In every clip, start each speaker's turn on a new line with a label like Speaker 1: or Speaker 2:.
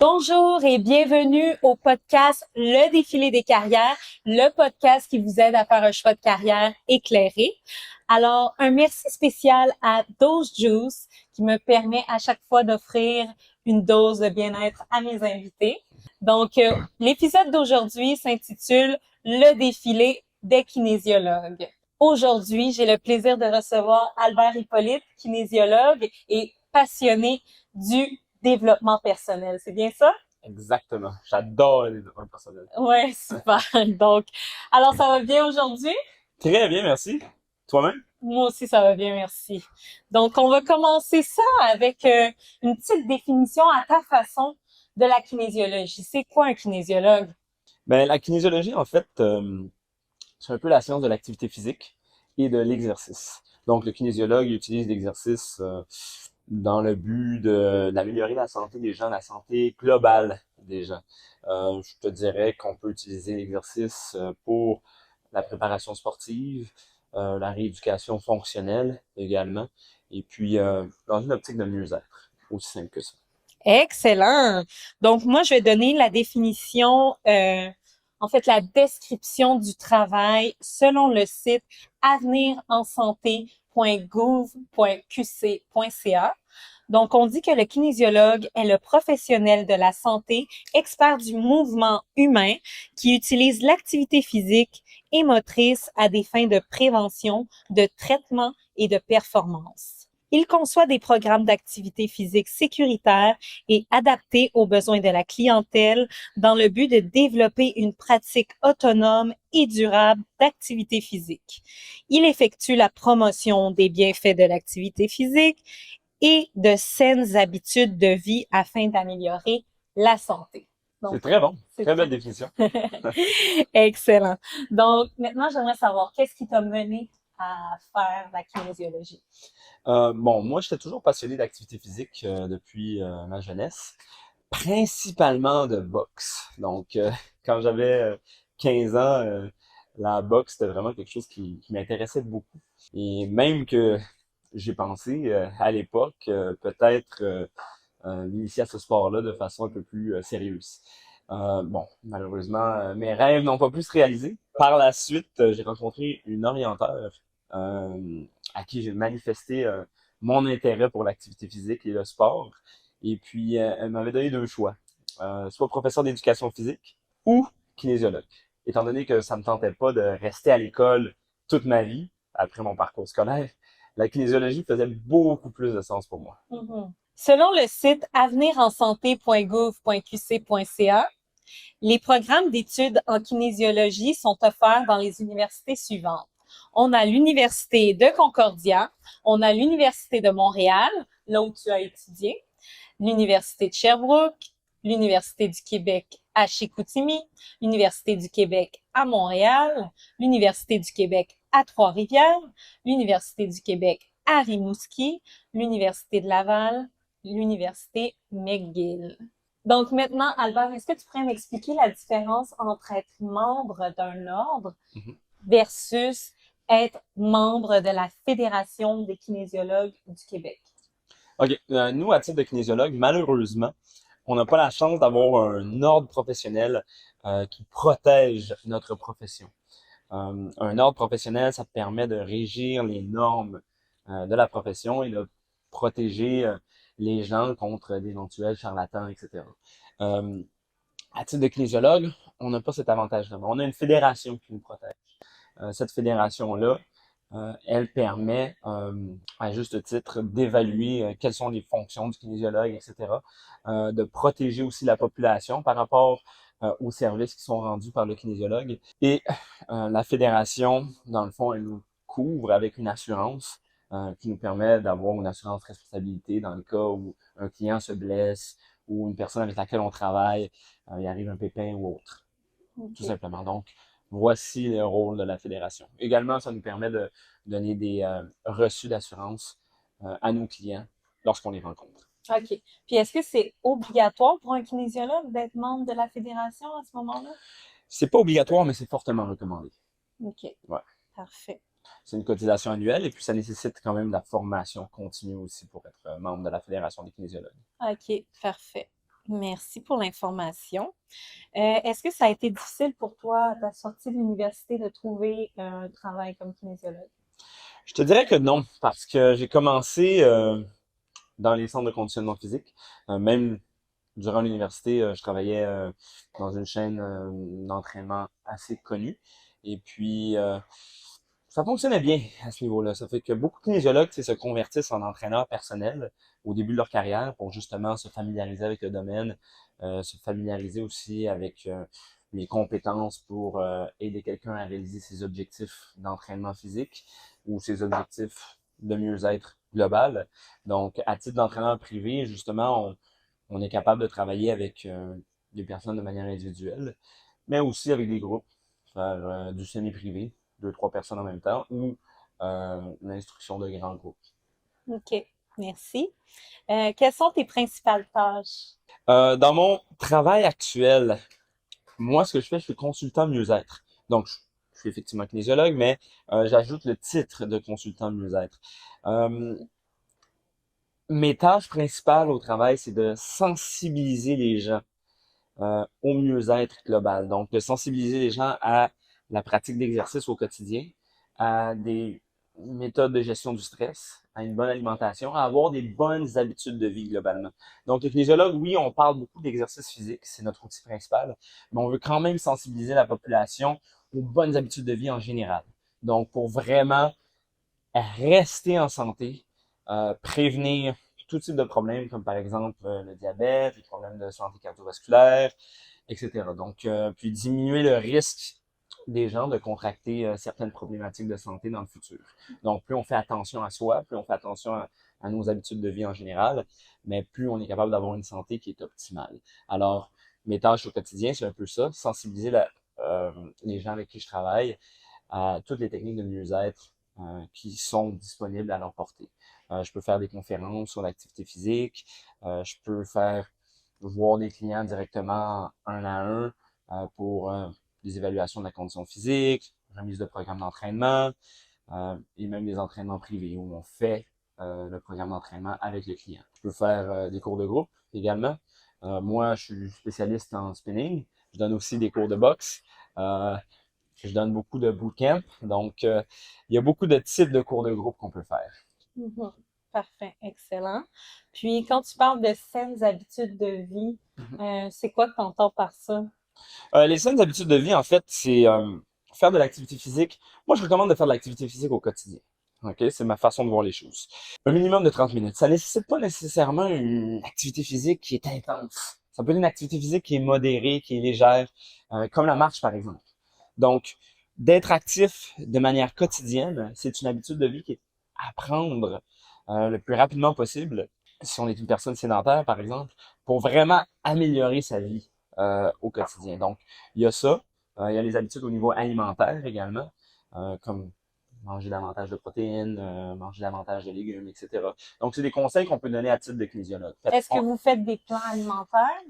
Speaker 1: Bonjour et bienvenue au podcast Le Défilé des carrières, le podcast qui vous aide à faire un choix de carrière éclairé. Alors, un merci spécial à Dose Juice qui me permet à chaque fois d'offrir une dose de bien-être à mes invités. Donc, l'épisode d'aujourd'hui s'intitule Le Défilé des kinésiologues. Aujourd'hui, j'ai le plaisir de recevoir Albert Hippolyte, kinésiologue et passionné du développement personnel. C'est bien ça?
Speaker 2: Exactement. J'adore le développement personnel.
Speaker 1: Ouais, super. Donc, alors ça va bien aujourd'hui?
Speaker 2: Très bien, merci. Toi-même?
Speaker 1: Moi aussi, ça va bien, merci. Donc, on va commencer ça avec une petite définition à ta façon de la kinésiologie. C'est quoi un kinésiologue?
Speaker 2: Ben, la kinésiologie, en fait, c'est un peu la science de l'activité physique et de l'exercice. Donc, le kinésiologue utilise l'exercice dans le but d'améliorer la santé des gens, la santé globale des gens. Je te dirais qu'on peut utiliser l'exercice pour la préparation sportive, la rééducation fonctionnelle également, et puis dans une optique de mieux-être, aussi simple que ça.
Speaker 1: Excellent. Donc, moi, je vais donner la définition, en fait, la description du travail selon le site avenirensante.gouv.qc.ca. Donc, on dit que le kinésiologue est le professionnel de la santé, expert du mouvement humain, qui utilise l'activité physique et motrice à des fins de prévention, de traitement et de performance. Il conçoit des programmes d'activité physique sécuritaires et adaptés aux besoins de la clientèle dans le but de développer une pratique autonome et durable d'activité physique. Il effectue la promotion des bienfaits de l'activité physique et de saines habitudes de vie afin d'améliorer la santé.
Speaker 2: C'est
Speaker 1: Donc,
Speaker 2: très bon.
Speaker 1: c'est
Speaker 2: Très belle
Speaker 1: très
Speaker 2: définition.
Speaker 1: excellent. Donc, maintenant, j'aimerais savoir qu'est-ce qui t'a mené à faire la kinésiologie?
Speaker 2: Bon, moi, j'étais toujours passionné d'activité physique depuis ma jeunesse, principalement de boxe. Donc, quand j'avais 15 ans, la boxe, c'était vraiment quelque chose qui m'intéressait beaucoup. Et même que j'ai pensé à l'époque peut-être m'initier à ce sport-là de façon un peu plus sérieuse. Bon, malheureusement, mes rêves n'ont pas pu se réaliser. Par la suite, j'ai rencontré une orienteur à qui j'ai manifesté mon intérêt pour l'activité physique et le sport. Et puis, elle m'avait donné deux choix. Soit professeur d'éducation physique ou kinésiologue. Étant donné que ça me tentait pas de rester à l'école toute ma vie, après mon parcours scolaire, la kinésiologie faisait beaucoup plus de sens pour moi.
Speaker 1: Mhm. Selon le site avenirensante.gouv.qc.ca, les programmes d'études en kinésiologie sont offerts dans les universités suivantes. On a l'Université de Concordia, on a l'Université de Montréal, là où tu as étudié, l'Université de Sherbrooke, l'Université du Québec à Chicoutimi, l'Université du Québec à Montréal, l'Université du Québec à Trois-Rivières, l'Université du Québec à Rimouski, l'Université de Laval, l'Université McGill. Donc maintenant, Albert, est-ce que tu pourrais m'expliquer la différence entre être membre d'un ordre
Speaker 2: Mhm.
Speaker 1: versus être membre de la Fédération des kinésiologues du Québec?
Speaker 2: OK. Nous, à titre de kinésiologue, malheureusement, on n'a pas la chance d'avoir un ordre professionnel qui protège notre profession. Un ordre professionnel, ça te permet de régir les normes de la profession et de protéger les gens contre d'éventuels charlatans, etc. Euh, à titre de kinésiologue, on n'a pas cet avantage-là. On a une fédération qui nous protège. Cette fédération-là, elle permet, à juste titre, d'évaluer quelles sont les fonctions du kinésiologue, etc., de protéger aussi la population par rapport aux services qui sont rendus par le kinésiologue. Et la fédération, dans le fond, elle nous couvre avec une assurance qui nous permet d'avoir une assurance responsabilité dans le cas où un client se blesse ou une personne avec laquelle on travaille, il arrive un pépin ou autre, tout
Speaker 1: OK.
Speaker 2: simplement. Donc, voici le rôle de la fédération. Également, ça nous permet de donner des reçus d'assurance à nos clients lorsqu'on les rencontre.
Speaker 1: OK. Puis est-ce que c'est obligatoire pour un kinésiologue d'être membre de la fédération à ce moment-là?
Speaker 2: C'est pas obligatoire, mais c'est fortement recommandé.
Speaker 1: OK.
Speaker 2: Ouais.
Speaker 1: Parfait.
Speaker 2: C'est une cotisation annuelle et puis ça nécessite quand même de la formation continue aussi pour être membre de la Fédération des kinésiologues.
Speaker 1: OK. Parfait. Merci pour l'information. Est-ce que ça a été difficile pour toi, à ta sortie de l'université, de trouver un travail comme kinésiologue?
Speaker 2: Je te dirais que non, parce que j'ai commencé dans les centres de conditionnement physique. Même durant l'université, je travaillais dans une chaîne d'entraînement assez connue. Et puis, ça fonctionnait bien à ce niveau-là. Ça fait que beaucoup de kinésiologues, tu sais, se convertissent en entraîneurs personnels au début de leur carrière pour justement se familiariser avec le domaine, se familiariser aussi avec les compétences pour aider quelqu'un à réaliser ses objectifs d'entraînement physique ou ses objectifs de mieux-être global. Donc, à titre d'entraîneur privé, justement, on est capable de travailler avec des personnes de manière individuelle, mais aussi avec des groupes, faire du semi-privé, deux, trois personnes en même temps, ou l'instruction de grands groupes.
Speaker 1: OK, merci. Quelles sont tes principales tâches?
Speaker 2: Dans mon travail actuel, moi, ce que je fais, je suis consultant mieux-être. Donc, je suis effectivement kinésiologue, mais j'ajoute le titre de consultant mieux-être. Euh, Mes tâches principales au travail, c'est de sensibiliser les gens au mieux-être global. Donc, de sensibiliser les gens à la pratique d'exercice au quotidien, à des méthodes de gestion du stress, à une bonne alimentation, à avoir des bonnes habitudes de vie globalement. Donc, le kinésiologue, oui, on parle beaucoup d'exercice physique, c'est notre outil principal, mais on veut quand même sensibiliser la population aux bonnes habitudes de vie en général. Donc, pour vraiment rester en santé, prévenir tout type de problèmes, comme par exemple le diabète, les problèmes de santé cardiovasculaire, etc. Donc, puis diminuer le risque des gens de contracter certaines problématiques de santé dans le futur. Donc, plus on fait attention à soi, plus on fait attention à nos habitudes de vie en général, mais plus on est capable d'avoir une santé qui est optimale. Alors, mes tâches au quotidien, c'est un peu ça, sensibiliser les gens avec qui je travaille à toutes les techniques de mieux-être qui sont disponibles à leur portée. Je peux faire des conférences sur l'activité physique, je peux faire voir des clients directement un à un pour des évaluations de la condition physique, remise de programme d'entraînement et même des entraînements privés où on fait le programme d'entraînement avec le client. Je peux faire des cours de groupe également. Moi, je suis spécialiste en spinning. Je donne aussi des cours de boxe. Euh, je donne beaucoup de bootcamp. Donc, il y a beaucoup de types de cours de groupe qu'on peut faire.
Speaker 1: Mhm. Parfait, excellent. Puis, quand tu parles de saines habitudes de vie, c'est quoi que tu entends par ça?
Speaker 2: Les saines habitudes de vie, en fait, c'est faire de l'activité physique. Moi, je recommande de faire de l'activité physique au quotidien. OK? C'est ma façon de voir les choses. Un minimum de 30 minutes. Ça nécessite pas nécessairement une activité physique qui est intense. Ça peut être une activité physique qui est modérée, qui est légère, comme la marche, par exemple. Donc, d'être actif de manière quotidienne, c'est une habitude de vie qui est à prendre le plus rapidement possible, si on est une personne sédentaire, par exemple, pour vraiment améliorer sa vie au quotidien. Donc, il y a ça. Il y a les habitudes au niveau alimentaire également, comme manger davantage de protéines, manger davantage de légumes, etc. Donc, c'est des conseils qu'on peut donner à titre de kinésiologue.
Speaker 1: Est-ce que vous faites des plans alimentaires?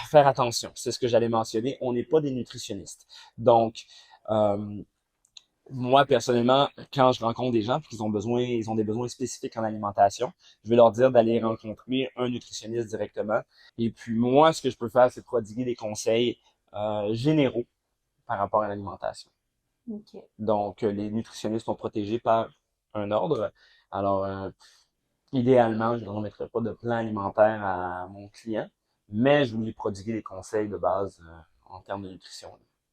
Speaker 2: Faire attention, c'est ce que j'allais mentionner. On n'est pas des nutritionnistes. Donc, euh, moi, personnellement, quand je rencontre des gens qui ont besoin, ils ont des besoins spécifiques en alimentation, je vais leur dire d'aller rencontrer un nutritionniste directement. Et puis moi, ce que je peux faire, c'est prodiguer des conseils généraux par rapport à l'alimentation.
Speaker 1: OK.
Speaker 2: Donc, les nutritionnistes sont protégés par un ordre. Alors, idéalement, je ne remettrai pas de plan alimentaire à mon client, mais je vais lui prodiguer des conseils de base en termes de nutrition.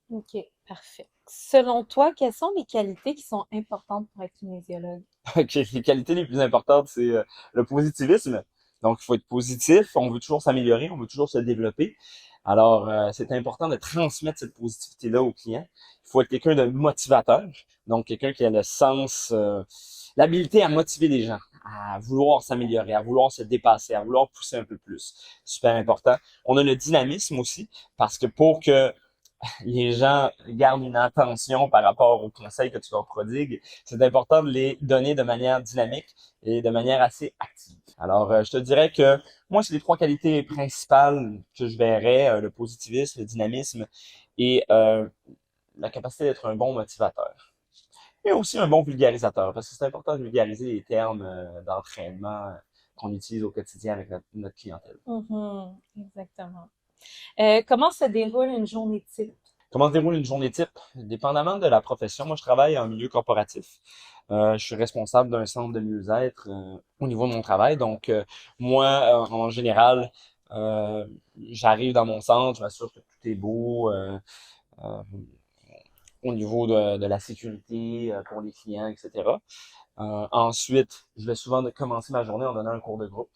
Speaker 1: OK, parfait. Selon toi, quelles sont les qualités qui sont importantes pour être kinésiologue?
Speaker 2: Ok, les qualités les plus importantes, c'est le positivisme. Donc, il faut être positif, on veut toujours s'améliorer, on veut toujours se développer. Alors, c'est important de transmettre cette positivité-là aux clients. Il faut être quelqu'un de motivateur, donc quelqu'un qui a le sens, l'habilité à motiver les gens, à vouloir s'améliorer, à vouloir se dépasser, à vouloir pousser un peu plus. Super important. On a le dynamisme aussi, parce que pour que les gens gardent une attention par rapport aux conseils que tu leur prodigues, c'est important de les donner de manière dynamique et de manière assez active. Alors, je te dirais que moi, c'est les trois qualités principales que je verrais, le positivisme, le dynamisme et la capacité d'être un bon motivateur. Et aussi un bon vulgarisateur, parce que c'est important de vulgariser les termes d'entraînement qu'on utilise au quotidien avec notre clientèle.
Speaker 1: Mhm, exactement. Comment se déroule une journée type?
Speaker 2: Comment se déroule une journée type? Dépendamment de la profession, moi je travaille en milieu corporatif. Je suis responsable d'un centre de mieux-être au niveau de mon travail. Donc, moi, en général, euh, j'arrive dans mon centre, je m'assure que tout est beau euh, au niveau de la sécurité pour les clients, etc. Ensuite, je vais souvent commencer ma journée en donnant un cours de groupe.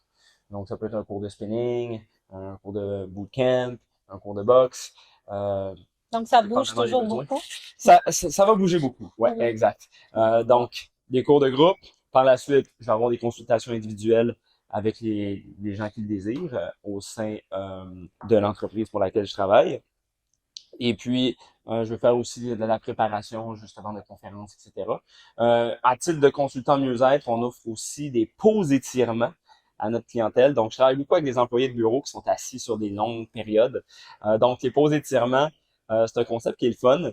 Speaker 2: Donc, ça peut être un cours de spinning, un cours de bootcamp, un cours de boxe. Euh,
Speaker 1: Donc, ça bouge
Speaker 2: Dépendamment des
Speaker 1: toujours
Speaker 2: besoins.
Speaker 1: beaucoup?
Speaker 2: Ça va bouger beaucoup. Ouais,
Speaker 1: Oui.
Speaker 2: exact. Donc, des cours de groupe. Par la suite, je vais avoir des consultations individuelles avec les gens qui le désirent au sein de l'entreprise pour laquelle je travaille. Et puis, je vais faire aussi de la préparation justement de conférences, etc. À titre de consultant mieux-être, on offre aussi des pauses étirements à notre clientèle. Donc, je travaille beaucoup avec des employés de bureau qui sont assis sur des longues périodes. Donc, les pauses étirements, c'est un concept qui est le fun.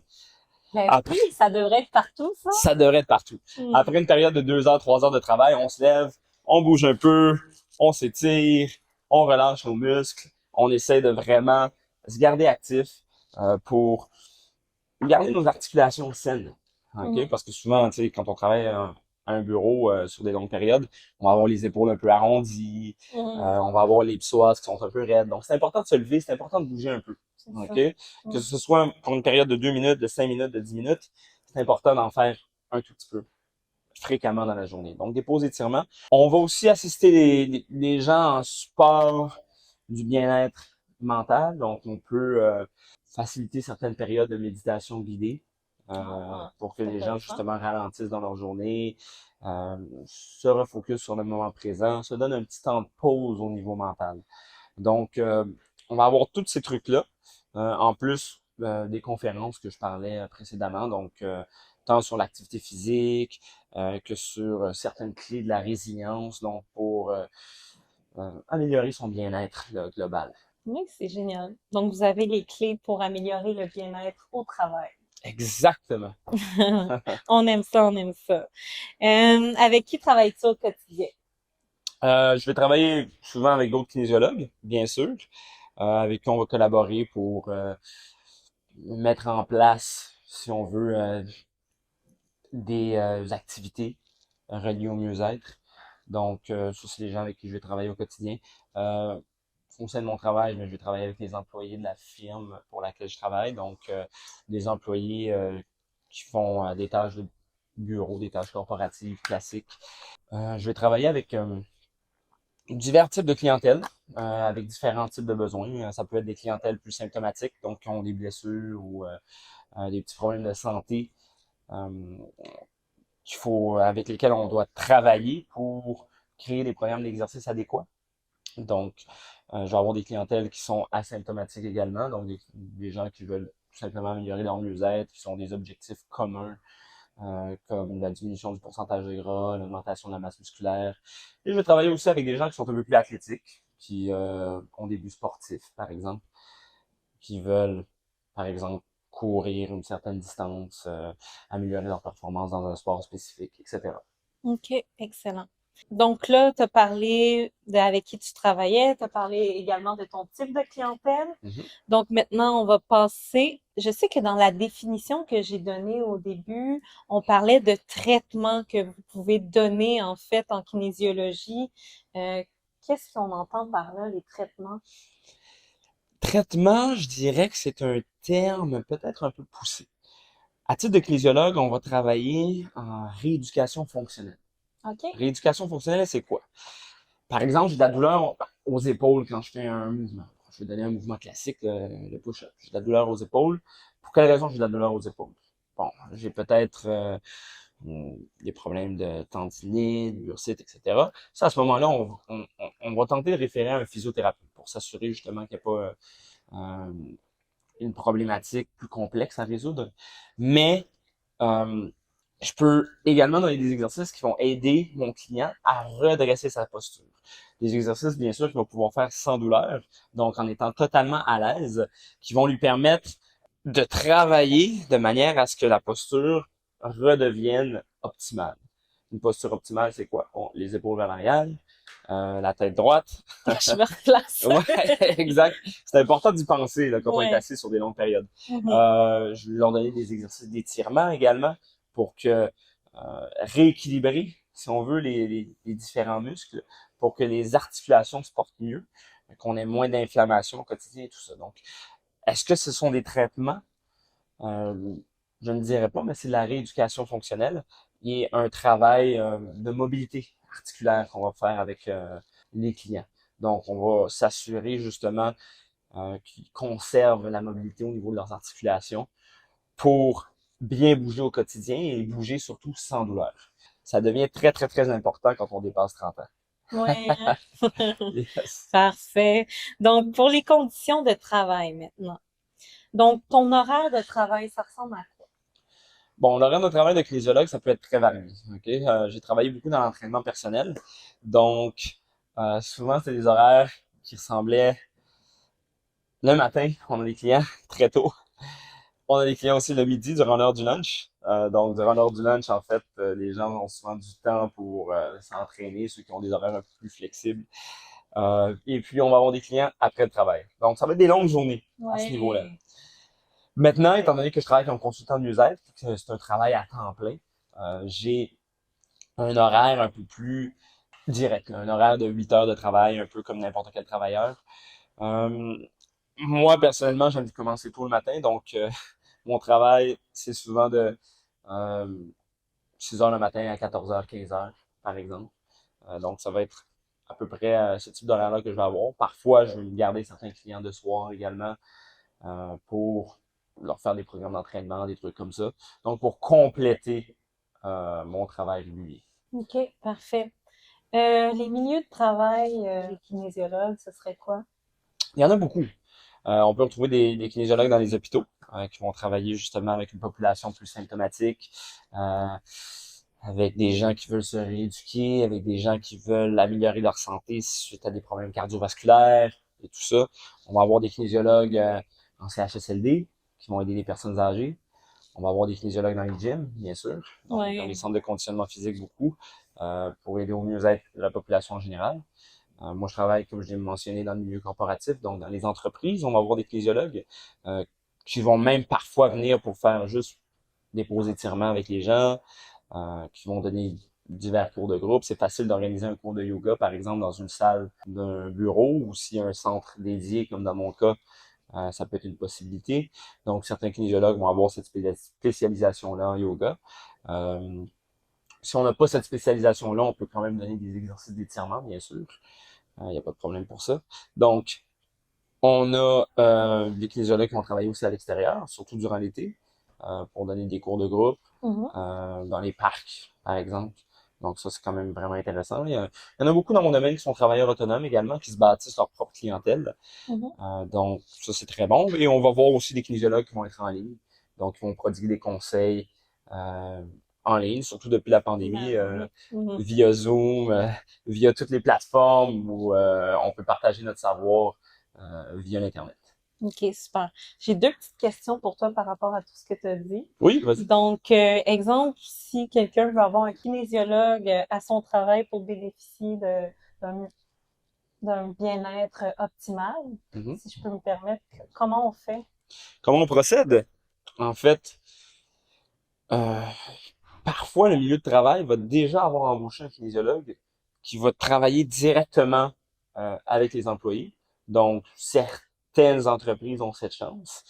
Speaker 1: Ben
Speaker 2: Après,
Speaker 1: oui, ça devrait être partout, ça.
Speaker 2: ça devrait être partout.
Speaker 1: Hmm.
Speaker 2: Après une période de 2 heures, 3 heures de travail, on se lève, on bouge un peu, on s'étire, on relâche nos muscles, on essaie de vraiment se garder actif pour garder nos articulations saines. OK?
Speaker 1: Mhm.
Speaker 2: Parce que souvent, tu sais, quand on travaille à un bureau sur des longues périodes, on va avoir les épaules un peu arrondies,
Speaker 1: Mhm.
Speaker 2: on va avoir les psoas qui sont un peu raides. Donc, c'est important de se lever, c'est important de bouger un peu.
Speaker 1: C'est
Speaker 2: OK?
Speaker 1: ça.
Speaker 2: Que
Speaker 1: Mhm.
Speaker 2: ce soit pour une période de 2 minutes, de 5 minutes, de 10 minutes, c'est important d'en faire un tout petit peu fréquemment dans la journée. Donc, des pauses étirements. On va aussi assister les gens en support du bien-être mental. Donc, on peut faciliter certaines périodes de méditation guidée
Speaker 1: Ah,
Speaker 2: pour que
Speaker 1: c'est
Speaker 2: les gens,
Speaker 1: intéressant.
Speaker 2: justement, ralentissent dans leur journée, se refocusent sur le moment présent, se donnent un petit temps de pause au niveau mental. Donc, on va avoir tous ces trucs-là, en plus des conférences que je parlais précédemment, donc tant sur l'activité physique que sur certaines clés de la résilience, donc pour améliorer son bien-être global.
Speaker 1: Oui, c'est génial. Donc, vous avez les clés pour améliorer le bien-être au travail.
Speaker 2: Exactement.
Speaker 1: On aime ça, on aime ça. Avec qui travailles-tu au quotidien?
Speaker 2: Je vais travailler souvent avec d'autres kinésiologues, bien sûr, avec qui on va collaborer pour mettre en place, si on veut, des activités reliées au mieux-être. Donc, ça, c'est les gens avec qui je vais travailler au quotidien. Euh, Au sein de mon travail, je vais travailler avec les employés de la firme pour laquelle je travaille. Donc, des employés qui font des tâches de bureau, des tâches corporatives classiques. Je vais travailler avec divers types de clientèle, avec différents types de besoins. Ça peut être des clientèles plus symptomatiques, donc qui ont des blessures ou des petits problèmes de santé. Euh, avec lesquels on doit travailler pour créer des programmes d'exercice adéquats. Donc, je vais avoir des clientèles qui sont asymptomatiques également, donc des gens qui veulent tout simplement améliorer leur mieux-être, qui ont des objectifs communs, comme la diminution du pourcentage de gras, l'augmentation de la masse musculaire. Et je vais travailler aussi avec des gens qui sont un peu plus athlétiques, qui ont des buts sportifs, par exemple, qui veulent, par exemple, courir une certaine distance, améliorer leur performance dans un sport spécifique, etc.
Speaker 1: OK, excellent. Donc là, tu as parlé avec qui tu travaillais, tu as parlé également de ton type de clientèle.
Speaker 2: Mhm.
Speaker 1: Donc maintenant, on va passer. Je sais que dans la définition que j'ai donnée au début, on parlait de traitements que vous pouvez donner en fait en kinésiologie. Euh, Qu'est-ce qu'on entend par là, les traitements?
Speaker 2: Traitement, je dirais que c'est un terme peut-être un peu poussé. À titre de kinésiologue, on va travailler en rééducation fonctionnelle.
Speaker 1: OK?
Speaker 2: Rééducation fonctionnelle, c'est quoi? Par exemple, j'ai de la douleur aux épaules quand je fais un mouvement. Je vais donner un mouvement classique, le push-up. J'ai de la douleur aux épaules. Pour quelle raison j'ai de la douleur aux épaules? Bon, j'ai peut-être des problèmes de tendinite, bursite, etc. Ça, à ce moment-là, on va tenter de référer à un physiothérapeute pour s'assurer justement qu'il n'y a pas euh, une problématique plus complexe à résoudre. Mais euh, je peux également donner des exercices qui vont aider mon client à redresser sa posture. Des exercices, bien sûr, qu'il va pouvoir faire sans douleur, donc en étant totalement à l'aise, qui vont lui permettre de travailler de manière à ce que la posture redevienne optimale. Une posture optimale, c'est quoi? Bon, les épaules vers l'arrière, la tête droite.
Speaker 1: Je me replace.
Speaker 2: Ouais, exact. C'est important d'y penser là, quand on est
Speaker 1: Ouais.
Speaker 2: assis sur des longues périodes.
Speaker 1: Mhm.
Speaker 2: Je vais leur donner des exercices d'étirement également pour que rééquilibrer, si on veut, les différents muscles, pour que les articulations se portent mieux, qu'on ait moins d'inflammation au quotidien et tout ça. Donc, est-ce que ce sont des traitements? Euh, je ne dirais pas, mais c'est de la rééducation fonctionnelle et un travail de mobilité articulaire qu'on va faire avec les clients. Donc, on va s'assurer justement qu'ils conservent la mobilité au niveau de leurs articulations pour bien bouger au quotidien et bouger surtout sans douleur. Ça devient très, très, très important quand on dépasse 30 ans.
Speaker 1: Ouais.
Speaker 2: Yes.
Speaker 1: Parfait. Donc, pour les conditions de travail maintenant. Donc, ton horaire de travail, ça ressemble à quoi?
Speaker 2: Bon, l'horaire de travail de kinésiologue, ça peut être très varié. Ok. J'ai travaillé beaucoup dans l'entraînement personnel. Donc, souvent, c'est des horaires qui ressemblaient le matin, on a des clients très tôt. On a des clients aussi le midi durant l'heure du lunch. Donc, durant l'heure du lunch, en fait, les gens ont souvent du temps pour s'entraîner, ceux qui ont des horaires un peu plus flexibles. Et puis, on va avoir des clients après le travail. Donc, ça va être des longues journées à ce niveau-là.
Speaker 1: Ouais.
Speaker 2: Maintenant, étant donné que je travaille comme consultant de mieux-être, que c'est un travail à temps plein, j'ai un horaire un peu plus direct, un horaire de 8 heures de travail, un peu comme n'importe quel travailleur. Euh, Moi, personnellement, j'ai envie de commencer tôt le matin, donc mon travail, c'est souvent de euh, 6 heures le matin à 14 heures, 15 heures, par exemple. Donc, ça va être à peu près ce type d'horaire-là que je vais avoir. Parfois, je vais garder certains clients de soir également pour leur faire des programmes d'entraînement, des trucs comme ça. Donc, pour compléter mon travail régulier.
Speaker 1: OK, parfait. Les milieux de travail, les kinésiologues, ce serait quoi?
Speaker 2: Il y en a beaucoup. On peut retrouver des kinésiologues dans les hôpitaux qui vont travailler justement avec une population plus symptomatique, euh, avec des gens qui veulent se rééduquer, avec des gens qui veulent améliorer leur santé suite à des problèmes cardiovasculaires et tout ça. On va avoir des kinésiologues en CHSLD qui vont aider les personnes âgées. On va avoir des kinésiologues dans les gyms, bien sûr, donc dans les
Speaker 1: Ouais.
Speaker 2: centres de conditionnement physique beaucoup, pour aider au mieux-être de la population en général. Moi, je travaille, comme je l'ai mentionné, dans le milieu corporatif, donc dans les entreprises, on va avoir des kinésiologues euh, qui vont même parfois venir pour faire juste des pauses d'étirement avec les gens, qui vont donner divers cours de groupe. C'est facile d'organiser un cours de yoga, par exemple, dans une salle d'un bureau ou s'il y a un centre dédié, comme dans mon cas, ça peut être une possibilité. Donc, certains kinésiologues vont avoir cette spécialisation-là en yoga. Euh, Si on n'a pas cette spécialisation-là, on peut quand même donner des exercices d'étirement, bien sûr. Il n'y a pas de problème pour ça. Donc, on a des kinésiologues qui vont travailler aussi à l'extérieur, surtout durant l'été, pour donner des cours de groupe
Speaker 1: Mhm.
Speaker 2: dans les parcs, par exemple. Donc ça, c'est quand même vraiment intéressant. Il y en a beaucoup dans mon domaine qui sont travailleurs autonomes également, qui se bâtissent leur propre clientèle.
Speaker 1: Mhm.
Speaker 2: Donc ça, c'est très bon. Et on va voir aussi des kinésiologues qui vont être en ligne, donc qui vont prodiguer des conseils euh, en ligne, surtout depuis la pandémie,
Speaker 1: Ben oui. Mhm.
Speaker 2: via Zoom, via toutes les plateformes où on peut partager notre savoir via l'Internet.
Speaker 1: OK, super. J'ai deux petites questions pour toi par rapport à tout ce que tu as dit.
Speaker 2: Oui, vas-y.
Speaker 1: Donc, exemple, si quelqu'un veut avoir un kinésiologue à son travail pour bénéficier d'un, d'un bien-être optimal,
Speaker 2: Mhm.
Speaker 1: si je peux me permettre, comment on fait?
Speaker 2: Comment on procède? En fait, euh, parfois le milieu de travail va déjà avoir embauché un kinésiologue qui va travailler directement avec les employés. Donc, certaines entreprises ont cette chance.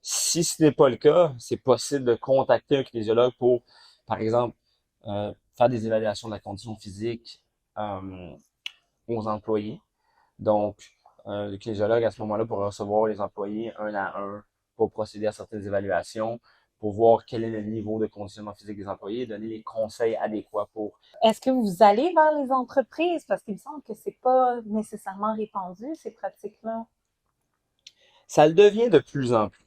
Speaker 2: Si ce n'est pas le cas, c'est possible de contacter un kinésiologue pour, par exemple, faire des évaluations de la condition physique euh, aux employés. Donc, le kinésiologue, à ce moment-là, pourra recevoir les employés un à un pour procéder à certaines évaluations, pour voir quel est le niveau de conditionnement physique des employés et donner les conseils adéquats pour.
Speaker 1: Est-ce que vous allez vers les entreprises? Parce qu'il me semble que c'est pas nécessairement répandu, ces pratiques-là.
Speaker 2: Ça le devient de plus en plus.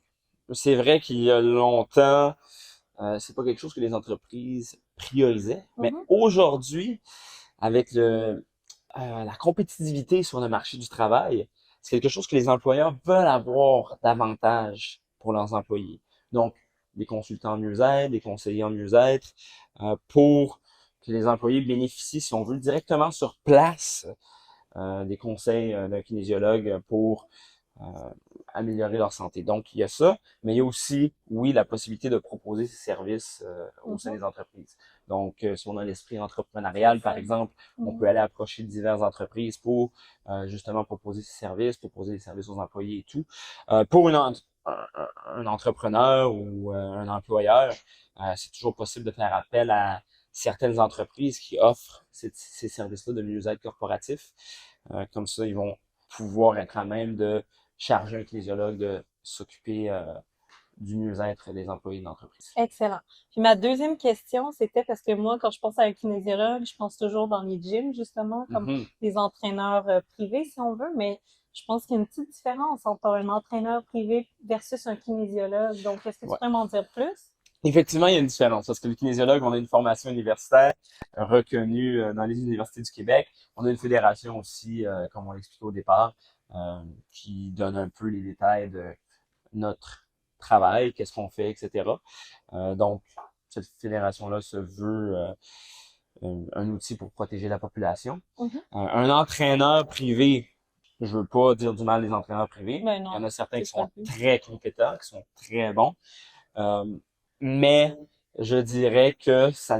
Speaker 2: C'est vrai qu'il y a longtemps, c'est pas quelque chose que les entreprises priorisaient, mais
Speaker 1: Mhm.
Speaker 2: aujourd'hui, avec la compétitivité sur le marché du travail, c'est quelque chose que les employeurs veulent avoir davantage pour leurs employés. Donc, des consultants en mieux-être, des conseillers en mieux-être, pour que les employés bénéficient, si on veut, directement sur place des conseils d'un kinésiologue pour euh, améliorer leur santé. Donc, il y a ça, mais il y a aussi, oui, la possibilité de proposer ces services au sein des entreprises. Donc, si on a l'esprit entrepreneurial, par exemple, on peut aller approcher diverses entreprises pour justement proposer ces services, proposer des services aux employés et tout. Pour un entrepreneur ou un employeur, c'est toujours possible de faire appel à certaines entreprises qui offrent ces services-là de mieux-être corporatif. Comme ça, ils vont pouvoir être à même de charger un kinésiologue de s'occuper du mieux-être des employés de l'entreprise.
Speaker 1: Excellent. Puis ma deuxième question, c'était parce que moi, quand je pense à un kinésiologue, je pense toujours dans les gyms, justement, comme des entraîneurs privés, si on veut, mais je pense qu'il y a une petite différence entre un entraîneur privé versus un kinésiologue. Donc, est-ce que tu pourrais m'en dire plus?
Speaker 2: Effectivement, il y a une différence parce que le kinésiologue, on a une formation universitaire reconnue dans les universités du Québec. On a une fédération aussi, comme on l'expliquait au départ, qui donne un peu les détails de notre travail, qu'est-ce qu'on fait, etc. Donc, cette fédération-là se veut un outil pour protéger la population. Un entraîneur privé, je veux pas dire du mal des entraîneurs privés.
Speaker 1: Ben non,
Speaker 2: il y en a certains qui
Speaker 1: c'est pas
Speaker 2: sont
Speaker 1: le but.
Speaker 2: très compétents, qui sont très bons. Mais je dirais que ça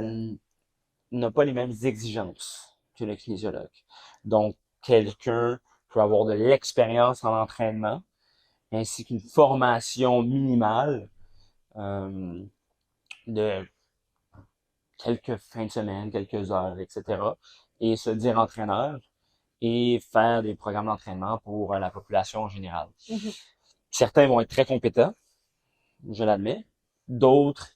Speaker 2: n'a pas les mêmes exigences que le kinésiologue. Donc, quelqu'un peut avoir de l'expérience en entraînement, ainsi qu'une formation minimale de quelques fins de semaine, quelques heures, etc. Et se dire entraîneur et faire des programmes d'entraînement pour la population en général. Certains vont être très compétents, je l'admets. D'autres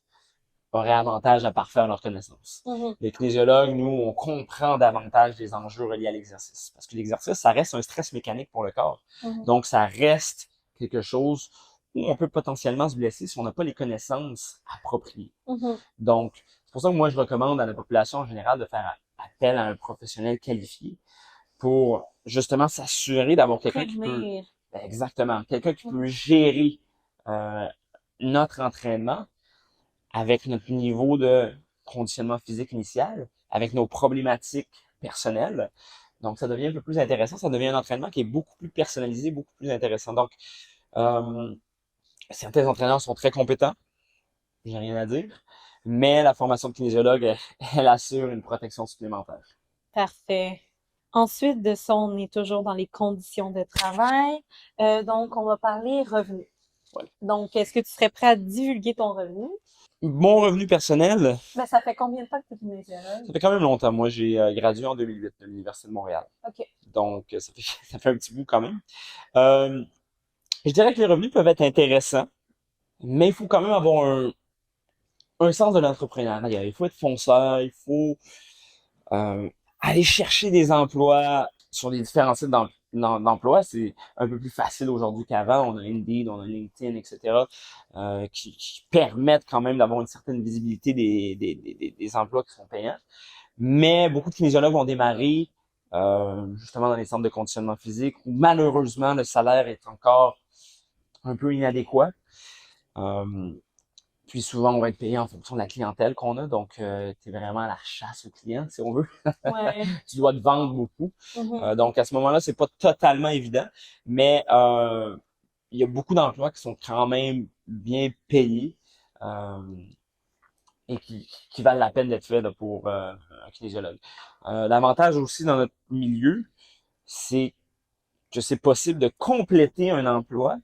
Speaker 2: auraient avantage à parfaire leur connaissance. Les kinésiologues, nous, on comprend davantage les enjeux reliés à l'exercice. Parce que l'exercice, ça reste un stress mécanique pour le corps. Donc, ça reste quelque chose où on peut potentiellement se blesser si on n'a pas les connaissances appropriées. Donc, c'est pour ça que moi, je recommande à la population en général de faire appel à un professionnel qualifié pour justement s'assurer d'avoir quelqu'un qui peut... Exactement. Quelqu'un qui peut gérer notre entraînement avec notre niveau de conditionnement physique initial, avec nos problématiques personnelles. Donc, ça devient un peu plus intéressant. Ça devient un entraînement qui est beaucoup plus personnalisé, beaucoup plus intéressant. Donc, certains entraîneurs sont très compétents, j'ai rien à dire, mais la formation de kinésiologue, elle assure une protection supplémentaire.
Speaker 1: Parfait. Ensuite de ça, on est toujours dans les conditions de travail. Donc, on va parler revenus.
Speaker 2: Ouais.
Speaker 1: Donc, est-ce que tu serais prêt à divulguer ton revenu?
Speaker 2: Mon revenu personnel,
Speaker 1: Ben, ça fait combien de temps que tu es kinésiologue?
Speaker 2: ça fait quand même longtemps. Moi, j'ai gradué en 2008 de l'Université de Montréal.
Speaker 1: OK.
Speaker 2: Donc, ça fait un petit bout quand même. Je dirais que les revenus peuvent être intéressants, mais il faut quand même avoir un sens de l'entrepreneuriat. Il faut être fonceur, il faut aller chercher des emplois sur les différents sites d'emploi. C'est un peu plus facile aujourd'hui qu'avant. On a Indeed, on a LinkedIn, etc., qui permettent quand même d'avoir une certaine visibilité des emplois qui sont payants. Mais beaucoup de kinésiologues vont démarrer justement dans les centres de conditionnement physique où malheureusement le salaire est encore un peu inadéquat. Puis souvent, on va être payé en fonction de la clientèle qu'on a. Donc, tu es vraiment à la chasse aux clients, si on veut.
Speaker 1: Ouais.
Speaker 2: Tu dois te vendre beaucoup. Donc, à ce moment-là, c'est pas totalement évident. Mais il y a beaucoup d'emplois qui sont quand même bien payés et qui valent la peine d'être faits là, pour un kinésiologue. L'avantage aussi dans notre milieu, c'est que c'est possible de compléter un emploi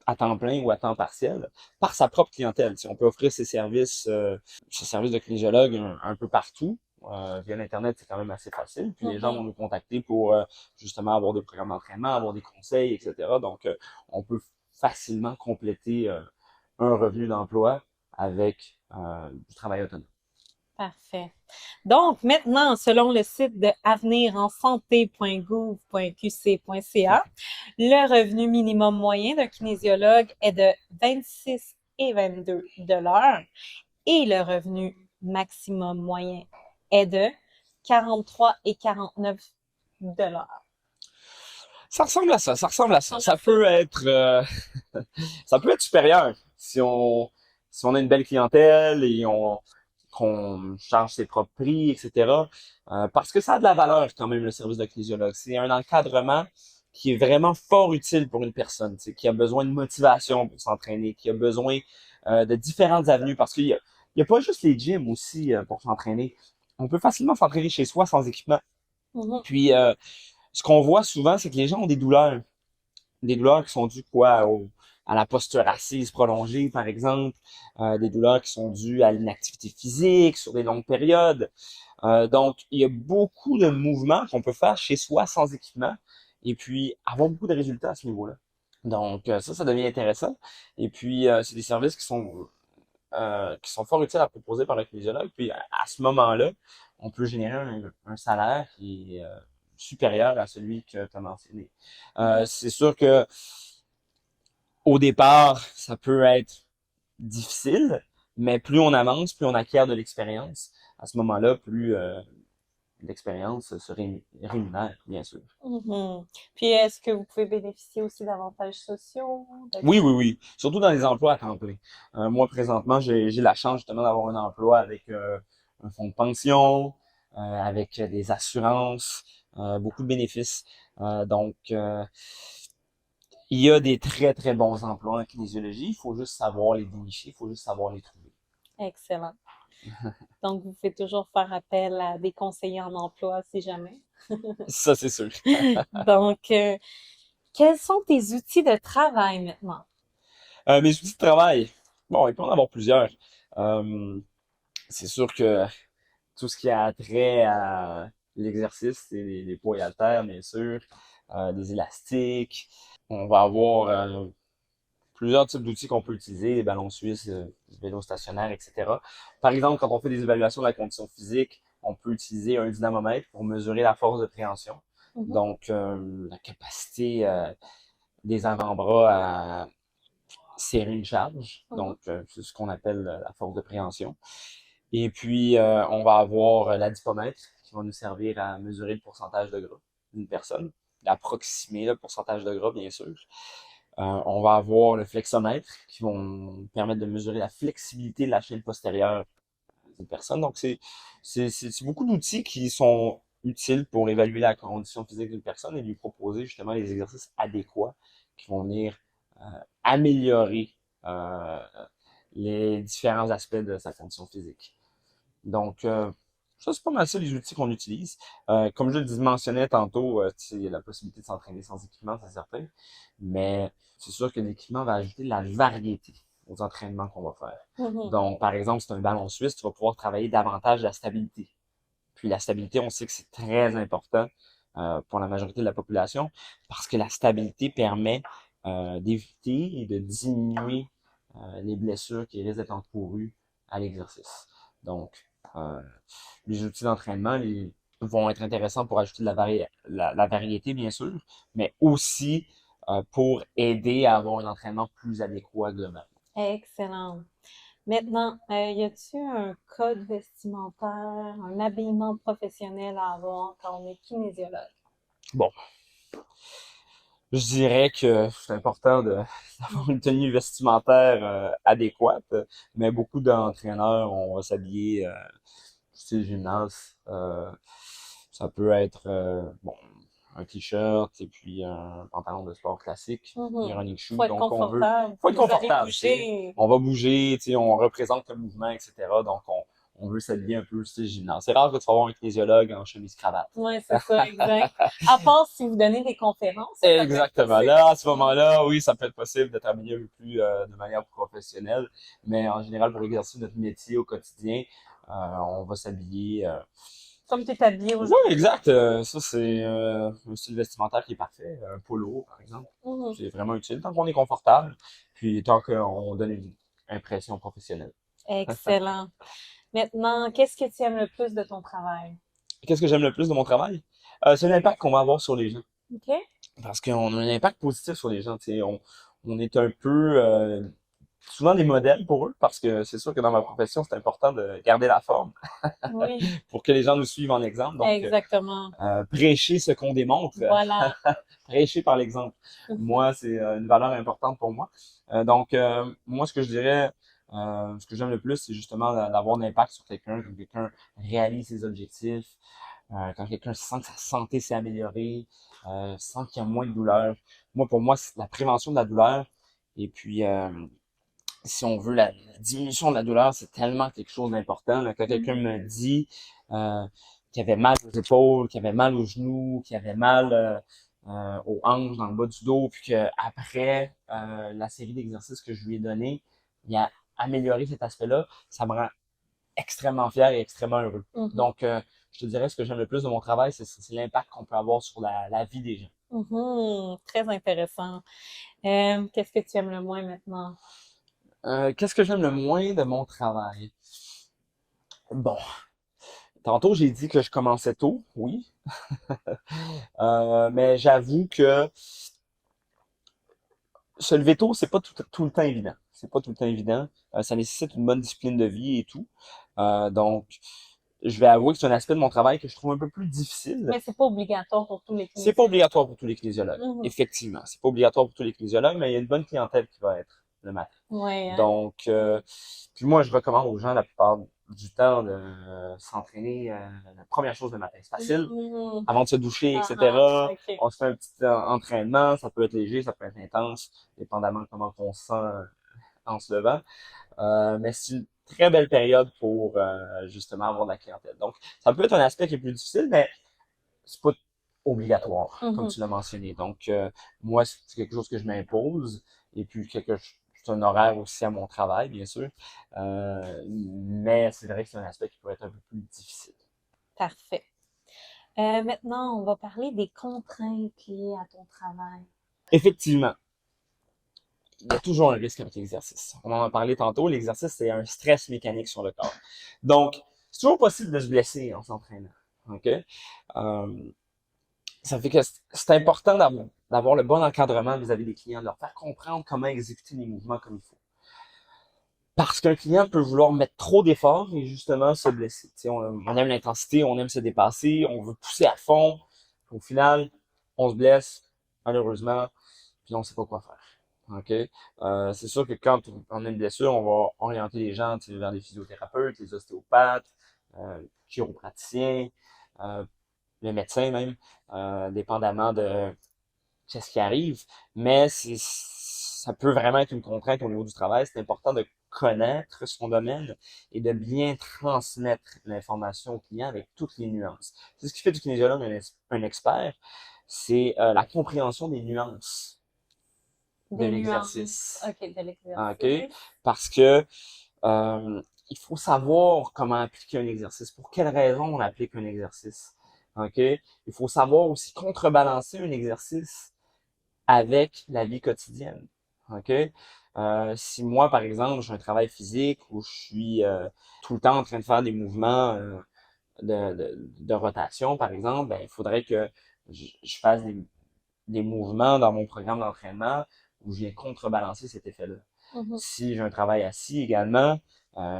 Speaker 2: à temps plein ou à temps partiel par sa propre clientèle. Si on peut offrir ses services de kinésiologue un peu partout, via l'Internet, c'est quand même assez facile. Puis les gens vont nous contacter pour justement avoir des programmes d'entraînement, avoir des conseils, etc. Donc, on peut facilement compléter un revenu d'emploi avec du travail autonome.
Speaker 1: Parfait. Donc, maintenant, selon le site de avenirensante.gouv.qc.ca, le revenu minimum moyen d'un kinésiologue est de 26,22 $ et le revenu maximum moyen est de 43,49 $.
Speaker 2: Ça ressemble à ça, ça ressemble à ça. Ça peut être, ça peut être supérieur si on a une belle clientèle et qu'on charge ses propres prix, etc. Parce que ça a de la valeur quand même, le service de kinésiologue. C'est un encadrement qui est vraiment fort utile pour une personne, tu sais, qui a besoin de motivation pour s'entraîner, qui a besoin de différentes avenues, parce qu'il y a pas juste les gyms aussi pour s'entraîner. On peut facilement s'entraîner chez soi sans équipement.
Speaker 1: Mhm.
Speaker 2: Puis, ce qu'on voit souvent, c'est que les gens ont des douleurs qui sont dues quoi à la posture assise prolongée, par exemple, des douleurs qui sont dues à l'inactivité physique sur des longues périodes. Donc, il y a beaucoup de mouvements qu'on peut faire chez soi sans équipement et puis avoir beaucoup de résultats à ce niveau-là. Donc, ça devient intéressant. Et puis, c'est des services qui sont fort utiles à proposer par le kinésiologue. Puis, à ce moment-là, on peut générer un salaire qui est supérieur à celui que tu as mentionné. C'est sûr que au départ, ça peut être difficile, mais plus on avance, plus on acquiert de l'expérience. À ce moment-là, plus l'expérience se rémunère, bien sûr.
Speaker 1: Mhm. Puis est-ce que vous pouvez bénéficier aussi d'avantages sociaux?
Speaker 2: Oui, oui, oui. Surtout dans les emplois à temps plein. Moi, présentement, j'ai la chance justement d'avoir un emploi avec un fonds de pension, avec des assurances, beaucoup de bénéfices. Donc, il y a des très, très bons emplois en kinésiologie. Il faut juste savoir les dénicher, il faut juste savoir les trouver.
Speaker 1: Excellent. Donc, vous pouvez toujours faire appel à des conseillers en emploi si jamais.
Speaker 2: Ça, c'est sûr.
Speaker 1: Donc, quels sont tes outils de travail maintenant?
Speaker 2: Mes outils de travail. Bon, il peut en avoir plusieurs. Euh, c'est sûr que tout ce qui a trait à l'exercice, c'est les poids et haltères, bien sûr, des élastiques. On va avoir plusieurs types d'outils qu'on peut utiliser, les ballons suisses, les vélos stationnaires, etc. Par exemple, quand on fait des évaluations de la condition physique, on peut utiliser un dynamomètre pour mesurer la force de préhension.
Speaker 1: Mhm.
Speaker 2: Donc, la capacité des avant-bras à serrer une charge.
Speaker 1: Mhm.
Speaker 2: Donc, c'est ce qu'on appelle la force de préhension. Et puis, on va avoir l'adipomètre qui va nous servir à mesurer le pourcentage de gras d'une personne, approximer le pourcentage de gras, bien sûr. On va avoir le flexomètre qui vont nous permettre de mesurer la flexibilité de la chaîne postérieure d'une personne. Donc, c'est beaucoup d'outils qui sont utiles pour évaluer la condition physique d'une personne et lui proposer justement les exercices adéquats qui vont venir euh, améliorer euh, les différents aspects de sa condition physique. Donc, ça, c'est pas mal ça les outils qu'on utilise. Comme je le mentionnais tantôt, il y a la possibilité de s'entraîner sans équipement, c'est certain. Mais c'est sûr que l'équipement va ajouter de la variété aux entraînements qu'on va faire.
Speaker 1: Mhm.
Speaker 2: Donc, par exemple, si tu as un ballon suisse, tu vas pouvoir travailler davantage la stabilité. Puis la stabilité, on sait que c'est très important pour la majorité de la population parce que la stabilité permet d'éviter et de diminuer les blessures qui risquent d'être encourues à l'exercice. Donc, euh, les outils d'entraînement vont être intéressants pour ajouter de la variété, bien sûr, mais aussi pour aider à avoir un entraînement plus adéquat global.
Speaker 1: Excellent. Maintenant, y a-t-il un code vestimentaire, un habillement professionnel à avoir quand on est kinésiologue?
Speaker 2: Bon, je dirais que c'est important d'avoir une tenue vestimentaire adéquate, mais beaucoup d'entraîneurs, on va s'habiller style gymnase. Ça peut être bon, un t-shirt et puis un pantalon de sport classique, des
Speaker 1: Mhm.
Speaker 2: running shoes.
Speaker 1: Faut être
Speaker 2: Donc
Speaker 1: confortable.
Speaker 2: faut être
Speaker 1: Vous allez
Speaker 2: confortable, tu sais.
Speaker 1: bouger.
Speaker 2: On va bouger, tu sais, on représente le mouvement, etc. Donc on veut s'habiller un peu style gymnase. C'est rare que tu vas voir un kinésiologue en chemise cravate.
Speaker 1: Ouais, c'est ça, exact. À part si vous donnez des conférences, ça peut être
Speaker 2: Exactement.
Speaker 1: possible.
Speaker 2: Là, à ce moment-là, oui, ça peut être possible d'être habillé un peu plus de manière professionnelle, mais en général, pour exercer notre métier au quotidien, on va s'habiller.
Speaker 1: Comme tu es habillé
Speaker 2: Oui,
Speaker 1: aujourd'hui.
Speaker 2: exact. Ça, c'est un style vestimentaire qui est parfait. Un polo, par exemple.
Speaker 1: Mhm.
Speaker 2: C'est vraiment utile tant qu'on est confortable, puis tant qu'on donne une impression professionnelle.
Speaker 1: Excellent. Maintenant, qu'est-ce que tu aimes le plus de ton travail?
Speaker 2: Qu'est-ce que j'aime le plus de mon travail? C'est l'impact qu'on va avoir sur les gens.
Speaker 1: OK?
Speaker 2: Parce qu'on a un impact positif sur les gens. Tu sais, on est un peu souvent des modèles pour eux, parce que c'est sûr que dans ma profession, c'est important de garder la forme
Speaker 1: Oui,
Speaker 2: pour que les gens nous suivent en exemple. Donc,
Speaker 1: exactement.
Speaker 2: prêcher ce qu'on démontre,
Speaker 1: Voilà.
Speaker 2: prêcher par l'exemple. Moi, c'est une valeur importante pour moi. Donc, moi, ce que je dirais, Ce que j'aime le plus, c'est justement d'avoir un impact sur quelqu'un, quand quelqu'un réalise ses objectifs, quand quelqu'un sent que sa santé s'est améliorée, sent qu'il y a moins de douleur. Moi, pour moi, c'est la prévention de la douleur. Et puis, si on veut, la diminution de la douleur, c'est tellement quelque chose d'important. Là. Quand quelqu'un me dit qu'il avait mal aux épaules, qu'il avait mal aux genoux, qu'il avait mal aux hanches, dans le bas du dos, puis qu'après la série d'exercices que je lui ai donné, il a amélioré cet aspect-là, ça me rend extrêmement fier et extrêmement heureux. Donc, je te dirais, ce que j'aime le plus de mon travail, c'est l'impact qu'on peut avoir sur la vie des gens.
Speaker 1: Très intéressant. Qu'est-ce que tu aimes le moins maintenant?
Speaker 2: Qu'est-ce que j'aime le moins de mon travail? Bon, tantôt j'ai dit que je commençais tôt, oui. Mais j'avoue que se lever tôt, c'est pas tout le temps évident. C'est pas tout le temps évident. Ça nécessite une bonne discipline de vie et tout. Donc, je vais avouer que c'est un aspect de mon travail que je trouve un peu plus difficile.
Speaker 1: Mais c'est pas obligatoire pour tous les
Speaker 2: C'est
Speaker 1: kinésiologues.
Speaker 2: pas obligatoire pour tous les kinésiologues.
Speaker 1: Mhm.
Speaker 2: Effectivement, c'est pas obligatoire pour tous les kinésiologues, mais il y a une bonne clientèle qui va être le matin.
Speaker 1: Ouais, hein?
Speaker 2: Donc, puis moi, je recommande aux gens la plupart du temps de s'entraîner la première chose le matin. C'est facile.
Speaker 1: Mhm.
Speaker 2: Avant de se doucher, etc.
Speaker 1: Ok.
Speaker 2: On se fait un petit entraînement. Ça peut être léger, ça peut être intense, dépendamment de comment on se sent en se levant. Mais c'est une très belle période pour justement avoir de la clientèle. Donc, ça peut être un aspect qui est plus difficile, mais c'est pas obligatoire, comme tu l'as mentionné. Donc, moi, c'est quelque chose que je m'impose. Et puis, c'est un horaire aussi à mon travail, bien sûr. Mais c'est vrai que c'est un aspect qui peut être un peu plus difficile.
Speaker 1: Parfait. Maintenant, on va parler des contraintes liées à ton travail.
Speaker 2: Effectivement, il y a toujours un risque avec l'exercice. On en a parlé tantôt, l'exercice, c'est un stress mécanique sur le corps. Donc, c'est toujours possible de se blesser en s'entraînant. OK? Ça fait que c'est important d'avoir le bon encadrement vis-à-vis des clients, de leur faire comprendre comment exécuter les mouvements comme il faut. Parce qu'un client peut vouloir mettre trop d'efforts et justement se blesser. On aime l'intensité, on aime se dépasser, on veut pousser à fond. Au final, on se blesse, malheureusement, puis on ne sait pas quoi faire. OK? C'est sûr que quand on a une blessure, on va orienter les gens vers les physiothérapeutes, les ostéopathes, chiropraticiens, le médecin même, dépendamment de qu'est-ce qui arrive. Mais ça peut vraiment être une contrainte au niveau du travail. C'est important de connaître son domaine et de bien transmettre l'information au client avec toutes les nuances. C'est ce qui fait du kinésiologue un expert, c'est la compréhension des nuances de l'exercice.
Speaker 1: OK, de l'exercice.
Speaker 2: OK? Parce que il faut savoir comment appliquer un exercice, pour quelles raisons on applique un exercice. OK? Il faut savoir aussi contrebalancer un exercice avec la vie quotidienne. OK? Si moi, par exemple, j'ai un travail physique où je suis tout le temps en train de faire des mouvements de rotation, par exemple, ben, il faudrait que je fasse des mouvements dans mon programme d'entraînement où je viens contrebalancer cet effet-là. Si j'ai un travail assis également,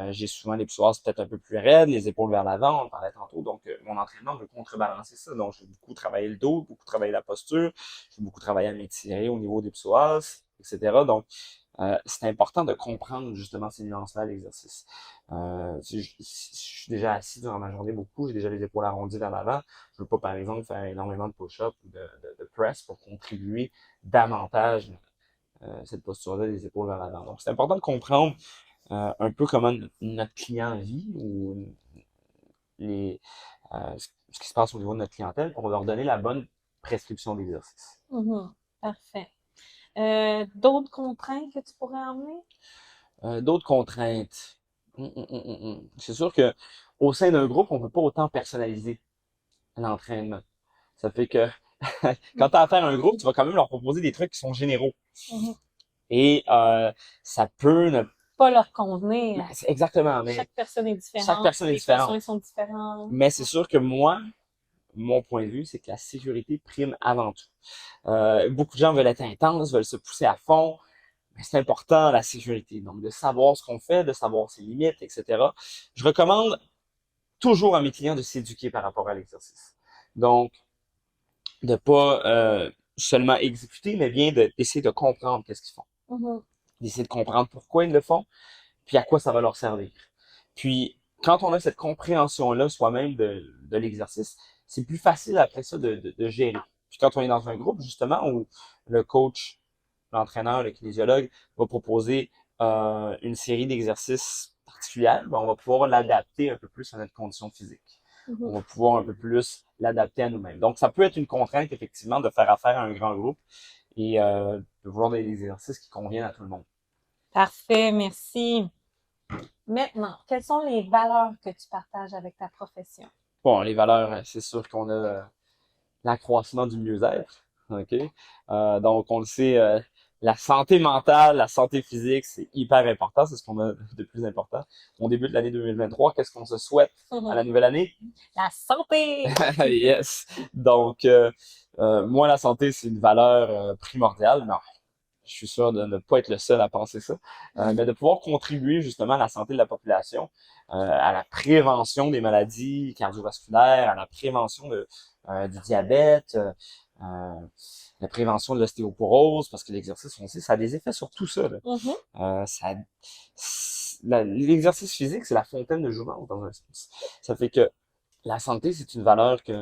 Speaker 2: j'ai souvent les psoas peut-être un peu plus raides, les épaules vers l'avant, on en parlait tantôt, donc mon entraînement veut contrebalancer ça. Donc, j'ai beaucoup travaillé le dos, beaucoup travaillé la posture, j'ai beaucoup travaillé à m'étirer au niveau des psoas, etc. Donc, c'est important de comprendre justement ces nuances-là à l'exercice. Si je suis déjà assis durant ma journée beaucoup, j'ai déjà les épaules arrondies vers l'avant, je veux pas, par exemple, faire énormément de push-up ou de press pour contribuer davantage cette posture-là des épaules vers l'avant. Donc, c'est important de comprendre un peu comment notre client vit ou les, ce qui se passe au niveau de notre clientèle pour leur donner la bonne prescription d'exercice.
Speaker 1: Parfait. D'autres contraintes que tu pourrais emmener?
Speaker 2: D'autres contraintes. C'est sûr que au sein d'un groupe, on peut pas autant personnaliser l'entraînement. Ça fait que quand tu as affaire à un groupe, tu vas quand même leur proposer des trucs qui sont généraux. Et ça peut ne
Speaker 1: pas leur convenir.
Speaker 2: Exactement. Mais
Speaker 1: chaque personne est différente.
Speaker 2: Chaque personne est différente.
Speaker 1: Les besoins sont différents.
Speaker 2: Mais c'est sûr que moi, mon point de vue, c'est que la sécurité prime avant tout. Beaucoup de gens veulent être intenses, veulent se pousser à fond. Mais c'est important, la sécurité. Donc, de savoir ce qu'on fait, de savoir ses limites, etc. Je recommande toujours à mes clients de s'éduquer par rapport à l'exercice. Donc, de pas seulement exécuter, mais bien d'essayer de comprendre qu'est-ce qu'ils font. D'essayer de comprendre pourquoi ils le font, puis à quoi ça va leur servir. Puis, quand on a cette compréhension-là soi-même de l'exercice, c'est plus facile après ça de gérer. Puis quand on est dans un groupe, justement, où le coach, l'entraîneur, le kinésiologue va proposer une série d'exercices particuliers, ben, on va pouvoir l'adapter un peu plus à notre condition physique. On va pouvoir un peu plus l'adapter à nous-mêmes. Donc, ça peut être une contrainte, effectivement, de faire affaire à un grand groupe et de vouloir des exercices qui conviennent à tout le monde.
Speaker 1: Parfait, merci. Maintenant, quelles sont les valeurs que tu partages avec ta profession?
Speaker 2: Bon, les valeurs, c'est sûr qu'on a l'accroissement du mieux-être. OK? Donc, on le sait, la santé mentale, la santé physique, c'est hyper important. C'est ce qu'on a de plus important. On débute l'année 2023. Qu'est-ce qu'on se souhaite à la nouvelle année?
Speaker 1: La santé!
Speaker 2: Yes! Donc, moi, la santé, c'est une valeur primordiale. Non, je suis sûr de ne pas être le seul à penser ça. Mais de pouvoir contribuer justement à la santé de la population, à la prévention des maladies cardiovasculaires, à la prévention du diabète, la prévention de l'ostéoporose, parce que l'exercice, on sait, ça a des effets sur tout ça. Là. Ça l'exercice physique, c'est la fontaine de jouvence dans un sens. Ça fait que la santé, c'est une valeur que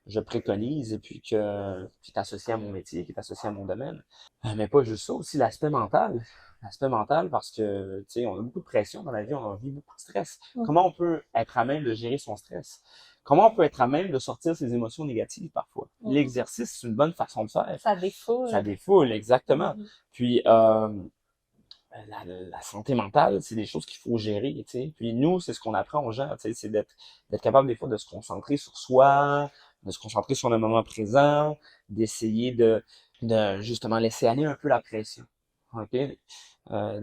Speaker 2: je préconise et puis qui est associée à mon métier, qui est associée à mon domaine. Mais pas juste ça, aussi l'aspect mental. L'aspect mental parce que, tu sais, on a beaucoup de pression dans la vie, on vit beaucoup de stress. Comment on peut être à même de gérer son stress? Comment on peut être à même de sortir ses émotions négatives parfois? L'exercice, c'est une bonne façon de faire.
Speaker 1: Ça défoule.
Speaker 2: Ça défoule, exactement. Puis, la santé mentale, c'est des choses qu'il faut gérer, tu sais. Puis nous, c'est ce qu'on apprend aux gens, tu sais, c'est d'être capable des fois de se concentrer sur soi, de se concentrer sur le moment présent, d'essayer de justement laisser aller un peu la pression, ok, de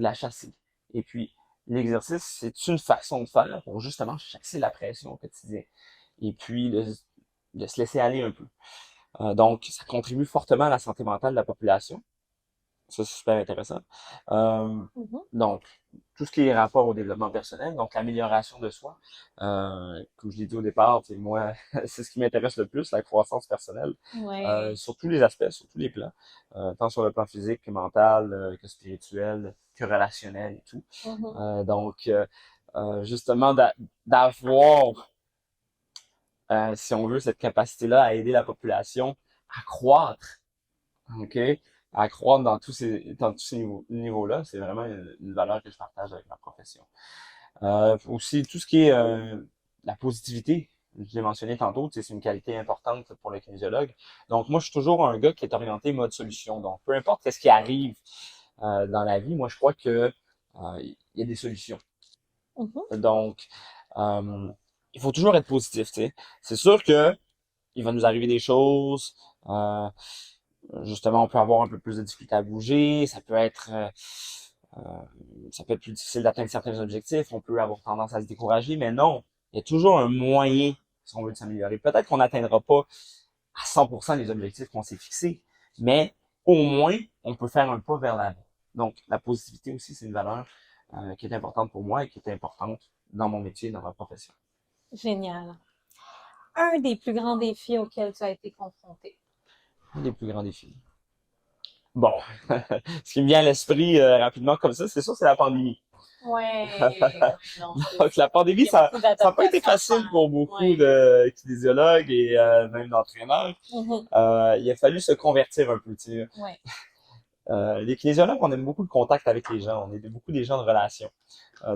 Speaker 2: la chasser. Et puis l'exercice, c'est une façon de faire pour justement chasser la pression au quotidien. Et puis de se laisser aller un peu. Donc, ça contribue fortement à la santé mentale de la population. Ça, c'est super intéressant. Donc, tout ce qui est rapport au développement personnel, donc l'amélioration de soi, comme je l'ai dit au départ, moi, c'est ce qui m'intéresse le plus, la croissance personnelle, sur tous les aspects, sur tous les plans, tant sur le plan physique que mental, que spirituel, que relationnel et tout. Donc, justement, d'avoir, si on veut, cette capacité-là à aider la population à croître, OK? À croître dans tous ces niveaux-là, c'est vraiment une valeur que je partage avec ma profession. Aussi, tout ce qui est la positivité, je l'ai mentionné tantôt, c'est une qualité importante pour le kinésiologue. Donc, moi, je suis toujours un gars qui est orienté mode solution. Donc, peu importe ce qui arrive dans la vie, moi, je crois que il y a des solutions. Donc, il faut toujours être positif, tu sais. C'est sûr que il va nous arriver des choses. Justement, on peut avoir un peu plus de difficulté à bouger, euh, ça peut être plus difficile d'atteindre certains objectifs, on peut avoir tendance à se décourager, mais non, il y a toujours un moyen si on veut s'améliorer. Peut-être qu'on n'atteindra pas à 100% les objectifs qu'on s'est fixés, mais au moins, on peut faire un pas vers l'avant. Donc, la positivité aussi, c'est une valeur qui est importante pour moi et qui est importante dans mon métier, dans ma profession.
Speaker 1: Génial. Un des plus grands défis auxquels tu as été confronté?
Speaker 2: Un des plus grands défis. Bon, ce qui me vient à l'esprit rapidement comme ça, c'est sûr, c'est la pandémie.
Speaker 1: Ouais, non,
Speaker 2: Donc, la pandémie,
Speaker 1: il y a beaucoup
Speaker 2: ça n'a pas été
Speaker 1: d'adaptations à
Speaker 2: facile
Speaker 1: faire.
Speaker 2: pour beaucoup
Speaker 1: Ouais.
Speaker 2: de kinésiologues et même d'entraîneurs. Il a fallu se convertir un peu, tu sais.
Speaker 1: Ouais.
Speaker 2: Les kinésiologues, on aime beaucoup le contact avec les gens. On est beaucoup des gens de relation.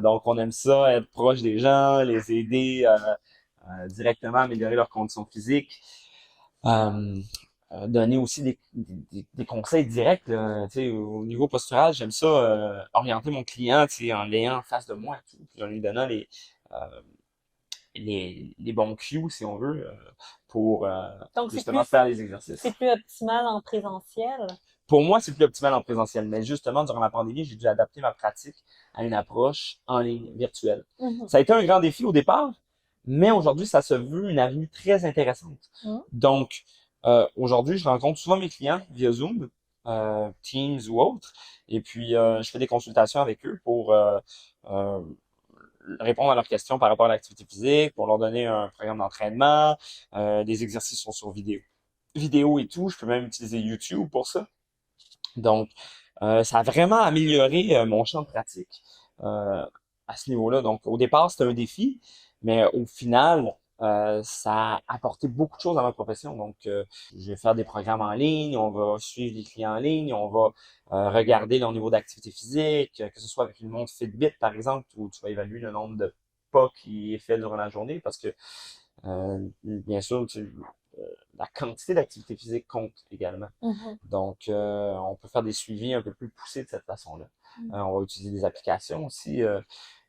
Speaker 2: Donc, on aime ça, être proche des gens, les aider directement à améliorer leurs conditions physiques. Euh, donner aussi des conseils directs là, tu sais, au niveau postural, j'aime ça orienter mon client, tu sais, en l'ayant en face de moi, tu sais, puis en lui donnant euh, les bons cues, si on veut, pour
Speaker 1: Donc,
Speaker 2: justement faire les exercices.
Speaker 1: c'est plus optimal en présentiel?
Speaker 2: Pour moi, c'est plus optimal en présentiel, mais justement, durant la pandémie, j'ai dû adapter ma pratique à une approche en ligne, virtuelle. Ça a été un grand défi au départ, mais aujourd'hui, ça se veut une avenue très intéressante. Donc, aujourd'hui, je rencontre souvent mes clients via Zoom, Teams ou autre, et puis je fais des consultations avec eux pour euh, répondre à leurs questions par rapport à l'activité physique, pour leur donner un programme d'entraînement, des exercices sont sur vidéo et tout. Je peux même utiliser YouTube pour ça. Donc, ça a vraiment amélioré mon champ de pratique. euh, à ce niveau-là. Donc, au départ, c'était un défi, mais au final, ça a apporté beaucoup de choses à ma profession. Donc, je vais faire des programmes en ligne, on va suivre les clients en ligne, on va regarder leur niveau d'activité physique, que ce soit avec une montre Fitbit, par exemple, où tu vas évaluer le nombre de pas qui est fait durant la journée, parce que, bien sûr, la quantité d'activité physique compte également.
Speaker 1: Mhm.
Speaker 2: Donc, on peut faire des suivis un peu plus poussés de cette façon-là.
Speaker 1: Mhm.
Speaker 2: On va utiliser des applications aussi.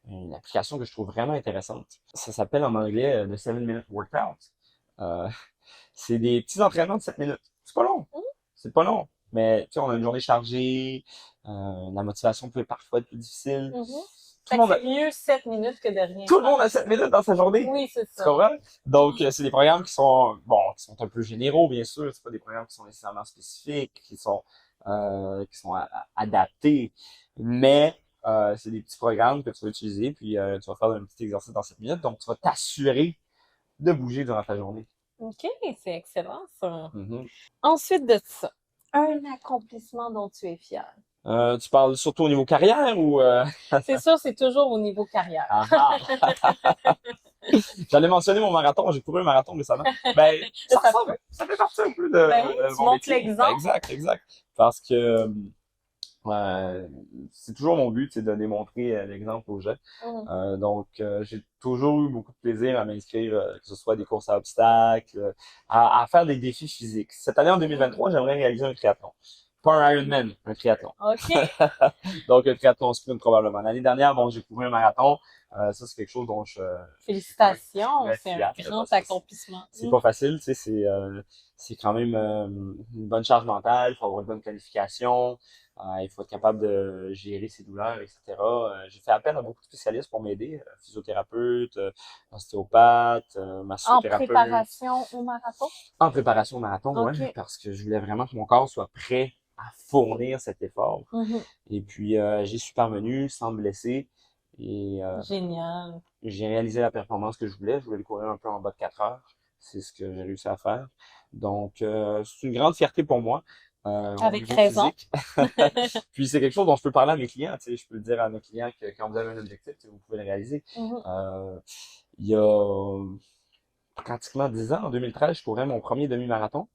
Speaker 2: Une application que je trouve vraiment intéressante. Ça s'appelle en anglais le 7-Minute Workout. Euh, c'est des petits entraînements de 7 minutes. C'est pas long. C'est pas long. Mais tu sais, on a une journée chargée. La motivation peut parfois être plus difficile.
Speaker 1: Mhm.
Speaker 2: Tout
Speaker 1: Fait
Speaker 2: le
Speaker 1: que
Speaker 2: monde a,
Speaker 1: c'est mieux 7 minutes que de rien
Speaker 2: tout le monde
Speaker 1: faire.
Speaker 2: a 7 minutes dans sa journée.
Speaker 1: Oui, c'est
Speaker 2: Tu
Speaker 1: ça.
Speaker 2: comprends? Donc, c'est des programmes qui sont, bon, qui sont un peu généraux, bien sûr. C'est pas des programmes qui sont nécessairement spécifiques, qui sont adaptés. Mais, c'est des petits programmes que tu vas utiliser, puis tu vas faire un petit exercice dans 7 minutes. Donc, tu vas t'assurer de bouger durant ta journée.
Speaker 1: OK, c'est excellent, ça.
Speaker 2: Mhm.
Speaker 1: Ensuite de ça, un accomplissement dont tu es fier.
Speaker 2: Tu parles surtout au niveau carrière ou
Speaker 1: C'est sûr, c'est toujours au niveau carrière.
Speaker 2: ah ah. J'allais mentionner mon marathon, j'ai couru un marathon récemment. Ben, ça
Speaker 1: Ça,
Speaker 2: ressemble, ça fait partie un peu
Speaker 1: ben oui,
Speaker 2: de
Speaker 1: tu
Speaker 2: mon
Speaker 1: montres
Speaker 2: métier. Ben,
Speaker 1: l'exemple.
Speaker 2: exact, exact. Parce que c'est toujours mon but, c'est de démontrer l'exemple aux gens.
Speaker 1: Mhm.
Speaker 2: Donc, j'ai toujours eu beaucoup de plaisir à m'inscrire, que ce soit des courses à obstacles, à faire des défis physiques. Cette année, en 2023, j'aimerais réaliser un triathlon. Pas un Ironman, un triathlon.
Speaker 1: OK.
Speaker 2: Donc, un triathlon sprint probablement. L'année dernière, bon, j'ai couru un marathon. Ça, c'est quelque chose dont je suis quand même
Speaker 1: Félicitations,
Speaker 2: très
Speaker 1: c'est un
Speaker 2: fier.
Speaker 1: grand
Speaker 2: Parce que
Speaker 1: accomplissement.
Speaker 2: c'est pas facile, tu sais, c'est quand même une bonne charge mentale, il faut avoir une bonne qualification, il faut être capable de gérer ses douleurs, etc. J'ai fait appel à beaucoup de spécialistes pour m'aider, physiothérapeute, ostéopathe,
Speaker 1: En
Speaker 2: massothérapeute,
Speaker 1: préparation au marathon?
Speaker 2: en préparation au marathon, ouais,
Speaker 1: OK.
Speaker 2: parce que je voulais vraiment que mon corps soit prêt à fournir cet effort.
Speaker 1: Mhm.
Speaker 2: Et puis, j'y suis parvenu sans me blesser. Et
Speaker 1: Génial.
Speaker 2: j'ai réalisé la performance que je voulais. Je voulais le courir un peu en bas de 4 heures. C'est ce que j'ai réussi à faire. Donc, c'est une grande fierté pour moi au
Speaker 1: Avec
Speaker 2: niveau
Speaker 1: raison.
Speaker 2: physique. Puis c'est quelque chose dont je peux parler à mes clients. Tu sais, je peux le dire à mes clients que quand vous avez un objectif, vous pouvez le réaliser.
Speaker 1: Mhm.
Speaker 2: Il y a pratiquement 10 ans, en 2013, je courais mon premier demi-marathon.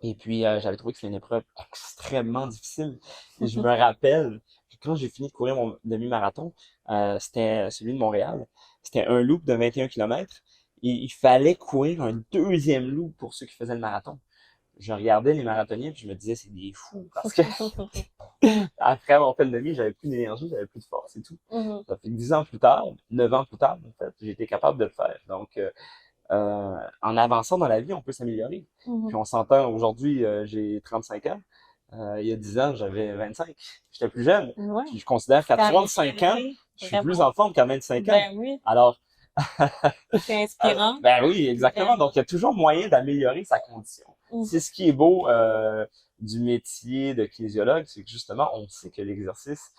Speaker 2: Et puis, j'avais trouvé que c'était une épreuve extrêmement difficile. Et je me rappelle que quand j'ai fini de courir mon demi-marathon, c'était celui de Montréal. C'était un loop de 21 kilomètres. Et il fallait courir un deuxième loop pour ceux qui faisaient le marathon. Je regardais les marathoniens puis je me disais, c'est des fous. Parce que après avoir fait le demi, j'avais plus d'énergie, j'avais plus de force et tout.
Speaker 1: Mhm.
Speaker 2: Ça fait 10 ans plus tard, 9 ans plus tard, en fait, j'ai été capable de le faire. Donc, en avançant dans la vie, on peut s'améliorer.
Speaker 1: Mhm.
Speaker 2: Puis on s'entend, aujourd'hui, j'ai 35 ans. Il y a 10 ans, j'avais 25. J'étais plus jeune.
Speaker 1: Ouais.
Speaker 2: Puis je considère qu'à
Speaker 1: T'as
Speaker 2: 35 ans,
Speaker 1: amélioré,
Speaker 2: je suis plus
Speaker 1: vraiment.
Speaker 2: en forme qu'à 25 ans.
Speaker 1: Ben oui,
Speaker 2: Alors,
Speaker 1: c'est inspirant.
Speaker 2: ben oui, exactement.
Speaker 1: Vraiment.
Speaker 2: Donc, il y a toujours moyen d'améliorer sa condition.
Speaker 1: Mhm.
Speaker 2: C'est ce qui est beau du métier de kinésiologue, c'est que justement, on sait que l'exercice,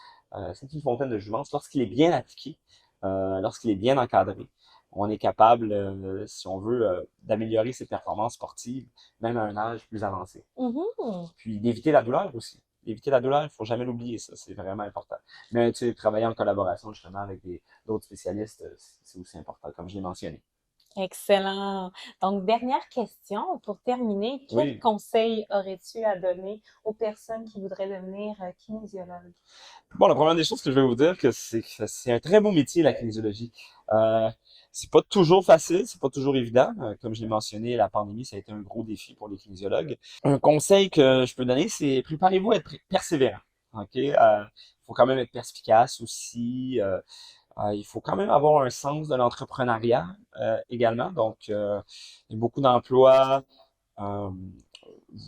Speaker 2: c'est une fontaine de jouvence lorsqu'il est bien appliqué, lorsqu'il est bien encadré. On est capable, si on veut, d'améliorer ses performances sportives, même à un âge plus avancé.
Speaker 1: Mhm.
Speaker 2: Puis d'éviter la douleur aussi. D'éviter la douleur, il faut jamais l'oublier, ça, c'est vraiment important. Mais tu sais, travailler en collaboration justement avec d'autres spécialistes, c'est aussi important, comme je l'ai mentionné.
Speaker 1: Excellent. Donc, dernière question pour terminer. Quel
Speaker 2: Oui.
Speaker 1: conseil aurais-tu à donner aux personnes qui voudraient devenir kinésiologues?
Speaker 2: Bon, la première des choses que je vais vous dire, que c'est un très beau métier, la kinésiologie. Euh, c'est pas toujours facile, c'est pas toujours évident. Comme je l'ai mentionné, la pandémie, ça a été un gros défi pour les kinésiologues. Un conseil que je peux donner, c'est préparez-vous à être persévérant. OK? Faut quand même être perspicace aussi. Il faut quand même avoir un sens de l'entrepreneuriat également. Donc, il y a beaucoup d'emplois euh,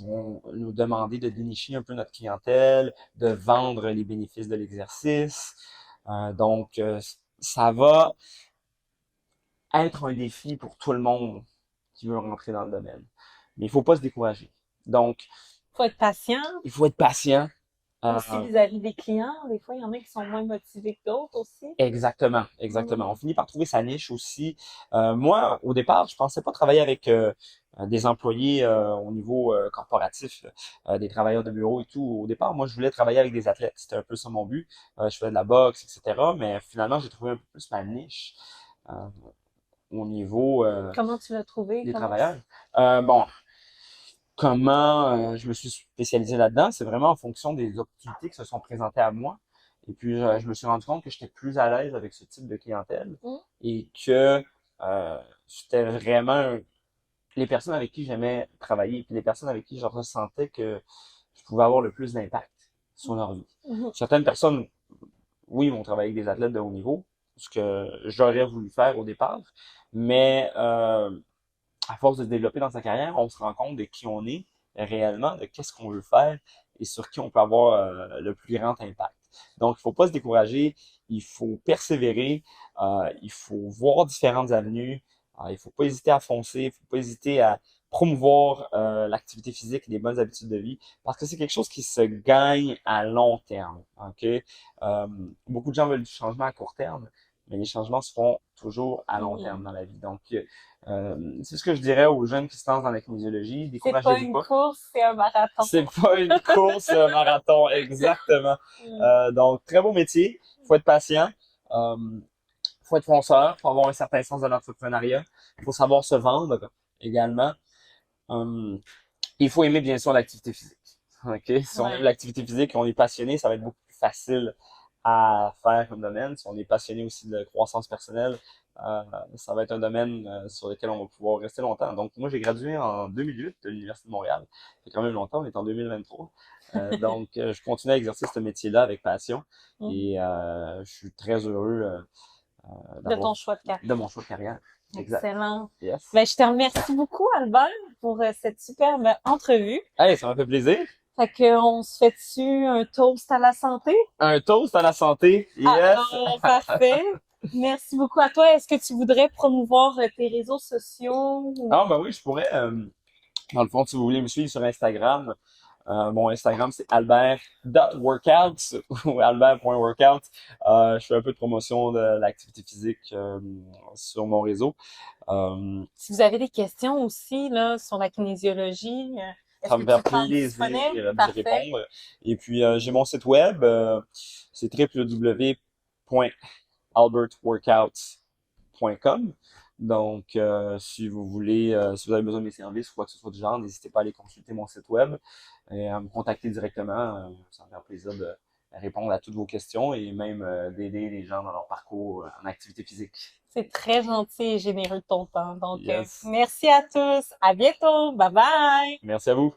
Speaker 2: vont nous demander de dénicher un peu notre clientèle, de vendre les bénéfices de l'exercice. Donc, ça va être un défi pour tout le monde qui veut rentrer dans le domaine. Mais il faut pas se décourager. Donc,
Speaker 1: Faut être patient.
Speaker 2: il faut être patient.
Speaker 1: Aussi vis-à-vis des clients, des fois, il y en a qui sont moins motivés que d'autres aussi.
Speaker 2: Exactement, exactement. On finit par trouver sa niche aussi. Moi, au départ, je pensais pas travailler avec des employés au niveau corporatif, des travailleurs de bureau et tout. Au départ, moi, je voulais travailler avec des athlètes. C'était un peu ça mon but. Je faisais de la boxe, etc. Mais finalement, j'ai trouvé un peu plus ma niche euh, au niveau
Speaker 1: Comment tu l'as trouvé?
Speaker 2: des travailleurs. Bon, comment je me suis spécialisé là-dedans, c'est vraiment en fonction des opportunités qui se sont présentées à moi. Et puis, je me suis rendu compte que j'étais plus à l'aise avec ce type de clientèle et que c'était vraiment les personnes avec qui j'aimais travailler, puis les personnes avec qui je ressentais que je pouvais avoir le plus d'impact sur leur vie.
Speaker 1: Mhm.
Speaker 2: Certaines personnes, oui, vont travailler avec des athlètes de haut niveau, ce que j'aurais voulu faire au départ, mais à force de se développer dans sa carrière, on se rend compte de qui on est réellement, de qu'est-ce qu'on veut faire et sur qui on peut avoir le plus grand impact. Donc, il faut pas se décourager, il faut persévérer, il faut voir différentes avenues, il faut pas hésiter à foncer, il faut pas hésiter à promouvoir l'activité physique et les bonnes habitudes de vie parce que c'est quelque chose qui se gagne à long terme. Ok. Beaucoup de gens veulent du changement à court terme, mais les changements se font toujours à long terme dans la vie. Donc, c'est ce que je dirais aux jeunes qui se lancent dans la kinésiologie,
Speaker 1: C'est pas
Speaker 2: découragez-vous
Speaker 1: une
Speaker 2: pas.
Speaker 1: course, c'est un marathon.
Speaker 2: C'est pas une course marathon, exactement. Donc, très beau métier, faut être patient, euh, faut être fonceur, faut avoir un certain sens de l'entrepreneuriat, faut savoir se vendre également. Euh, il faut aimer bien sûr l'activité physique. Ok, si on aime
Speaker 1: Ouais.
Speaker 2: l'activité physique et on est passionné, ça va être beaucoup plus facile à faire comme domaine. Si on est passionné aussi de croissance personnelle, euh, ça va être un domaine sur lequel on va pouvoir rester longtemps. Donc moi j'ai gradué en 2008 de l'Université de Montréal. Ça fait quand même longtemps, on est en 2023. Donc je continue à exercer ce métier-là avec passion
Speaker 1: Mhm.
Speaker 2: et je suis très heureux
Speaker 1: De
Speaker 2: d'avoir
Speaker 1: ton choix de
Speaker 2: de
Speaker 1: carrière.
Speaker 2: mon choix de carrière. Exact.
Speaker 1: Excellent.
Speaker 2: Yes.
Speaker 1: Ben, je te remercie beaucoup, Albert, pour cette superbe entrevue.
Speaker 2: Hey, ça m'a fait plaisir.
Speaker 1: Fait que on se fait dessus un toast à la santé?
Speaker 2: Un toast à la santé. Yes.
Speaker 1: Alors, parfait. Merci beaucoup à toi. Est-ce que tu voudrais promouvoir tes réseaux sociaux?
Speaker 2: Ah, ben oui, je pourrais. Dans le fond, si vous voulez me suivre sur Instagram, mon Instagram, c'est albert.workouts ou albert.workout. Je fais un peu de promotion de l'activité physique sur mon réseau.
Speaker 1: Si vous avez des questions aussi là, sur la kinésiologie, est-ce
Speaker 2: Ça
Speaker 1: que
Speaker 2: me
Speaker 1: tu
Speaker 2: fait
Speaker 1: te rends
Speaker 2: plaisir
Speaker 1: disponible?
Speaker 2: d'y
Speaker 1: Parfait.
Speaker 2: répondre. Et puis, j'ai mon site web, c'est www.albertworkouts.com. Donc, si vous voulez, si vous avez besoin de mes services ou quoi que ce soit du genre, n'hésitez pas à aller consulter mon site web et à me contacter directement. Ça me fait plaisir de répondre à toutes vos questions et même d'aider les gens dans leur parcours en activité physique.
Speaker 1: C'est très gentil et généreux de ton temps. Donc,
Speaker 2: Yes.
Speaker 1: merci à tous. À bientôt. Bye bye.
Speaker 2: Merci à vous.